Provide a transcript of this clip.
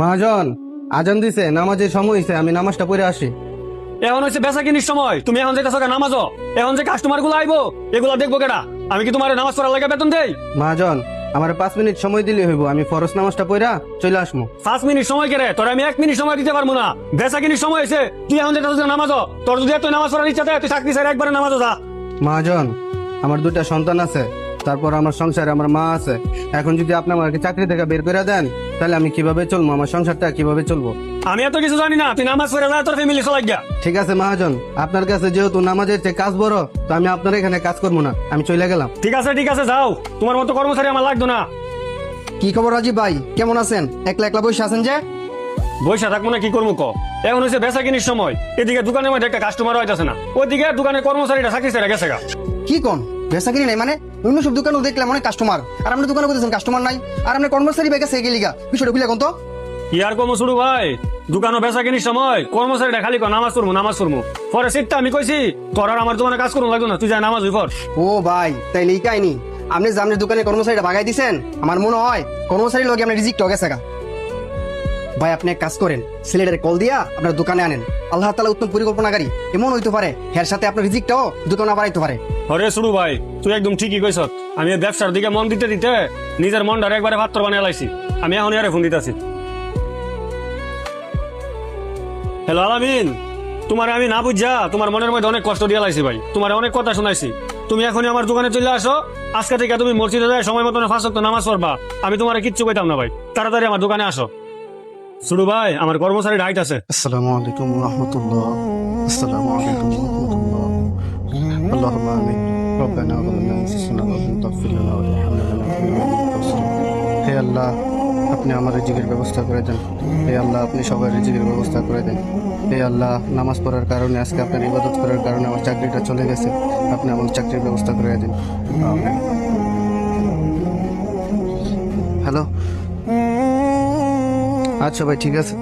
মহাজন, আজান দিছে, নামাজের সময় হইছে, আমি নামাজটা পড়ে আসি। এখন হচ্ছে বেচা কিনির সময়, তুমি এখন যেতেছো নামাজও, এখন যে কাস্টমার গুলো আইবো এগুলো দেখবো কেডা? আমি কি তোমার নামাজ পড়ার লাগে বেতন দেই? মহাজন, আমার 5 মিনিট সময় দিলে হইব, আমি ফরজ নামাজটা পড়া চলে আসবো। 5 মিনিট সময় কেড়ে তোর আমি 1 মিনিট সময় দিতে পারবো না। বেচা কিনির সময় হয়েছে, তুই এখন যেতেছো নামাজও, তোর যদি তুই নামাজ পড়ার ইচ্ছা থাকে তুই চাকরি ছেড়ে একবারে নামাজও যা। মহাজন, আমার 2টা সন্তান আছে, তারপর আমার সংসারে আমার মা আছে। এখন যদি আপনি আমাকে চাকরি থেকে বের করে দেন, তাহলে আমি কিভাবে চলবো? আমার সংসারটা কিভাবে চলবো? আমি এত কিছু জানি না, তুই নামাজ পড়ে যা, তোর ফ্যামিলি চলাই গিয়া। ঠিক আছে মহাজন, আপনার কাছে যেহেতু নামাজের চেয়ে কাজ বড়, তো আমি আপনার এখানে কাজ করবো না, আমি চলে গেলাম। ঠিক আছে যাও, তোমার মতো কর্মচারী আমার লাগতো না। কি খবর রাজীব ভাই, কেমন আছেন? একলা একলা বসে আছেন যে? বৈশা থাকবো না, কি করবো ক? এখন হচ্ছে বেচা কিনির সময়, এদিকে দোকানের মধ্যে একটা কাস্টমার হইতেছে না, ওইদিকে দোকানের কর্মচারীটা চাকরি ছেড়ে গেছে গা। কি কোন বেচা কিনি নাই মানে? অন্য সব দোকানে দেখলাম অনেক কাস্টমার, আর আপনার দোকানে বলতেছেন কাস্টমার নাই, আর আপনার কর্মচারী বেগে সে গেলিগা, বিষয়টা খুলে কোন তো? কি আর কর্ম শুরু ভাই, দোকানও বেচা কিনির সময় কর্মচারীটা খালি নামাজ পড়বো। পরে সিটটা আমি কইছি তোর আর আমার দোকানে কাজ করবো লাগতো না, তুই যা নামাজ হই পর। ও ভাই, তাইলে এই কাহিনী। আপনি যে আপনার দোকানে কর্মচারীটা ভাগাই দিছেন, আমার মনে হয় কর্মচারীর লগে আপনার রিজিক্ট গেছে গা। ভাই আপনি এক কাজ করেন, ছেলেটারে কল দিয়া আপনার দোকানে আনেন। আল্লাহ তাআলা উত্তম পরিকল্পনাকারী, এমন হইতে পারে এর সাথে আপনার রিজিকটাও দোকানে বাড়াইতে পারে। হরে শুরু ভাই, তুই একদম ঠিকই কইছ। আমি এই ব্যবসার দিকে মন দিতে দিতে নিজের মনটার একবারে পাত্র বানিয়ে লাইছি। আমি এখন আরে ফোন দিতেছি। হ্যালো আলামিন, তোমার আমি না বুঝা তোমার মনের মধ্যে অনেক কষ্ট দিয়ে লাইছি ভাই, তোমার অনেক কথা শোনাইছি। তুমি এখনই আমার দোকানে চলে আসো, আজকে থেকে তুমি মসজিদে যায় সময় মতো 5 ওয়াক্ত নামাজ পড়বা। আমি তোমার কিচ্ছু কইতাম না ভাই, তাড়াতাড়ি আমার দোকানে আসো। শুরু ভাই, আমার কর্মচারী ডাইট আছে। আসসালামু আলাইকুম রাহমাতুল্লাহ। আসসালামু আলাইকুম রাহমাতুল্লাহ। আল্লাহুম্মা আমিন। রব্বানা যালামনা আনফুসানা ওয়া ইন তাগফির লানা ওয়া তারহামনা লানাকুনান্না মিনাল খাসিরিন। হে আল্লাহ, আপনি আমার রিজিকের ব্যবস্থা করে দেন। হে আল্লাহ, আপনি সবার রিজিকের ব্যবস্থা করে দেন। হে আল্লাহ, নামাজ পড়ার কারণে, আজকে আপনার ইবাদত করার কারণে আমার চাকরিটা চলে গেছে, আপনি আমার চাকরির ব্যবস্থা করে দেন। আমিন। হ্যালো, আচ্ছা ভাই, ঠিক আছে।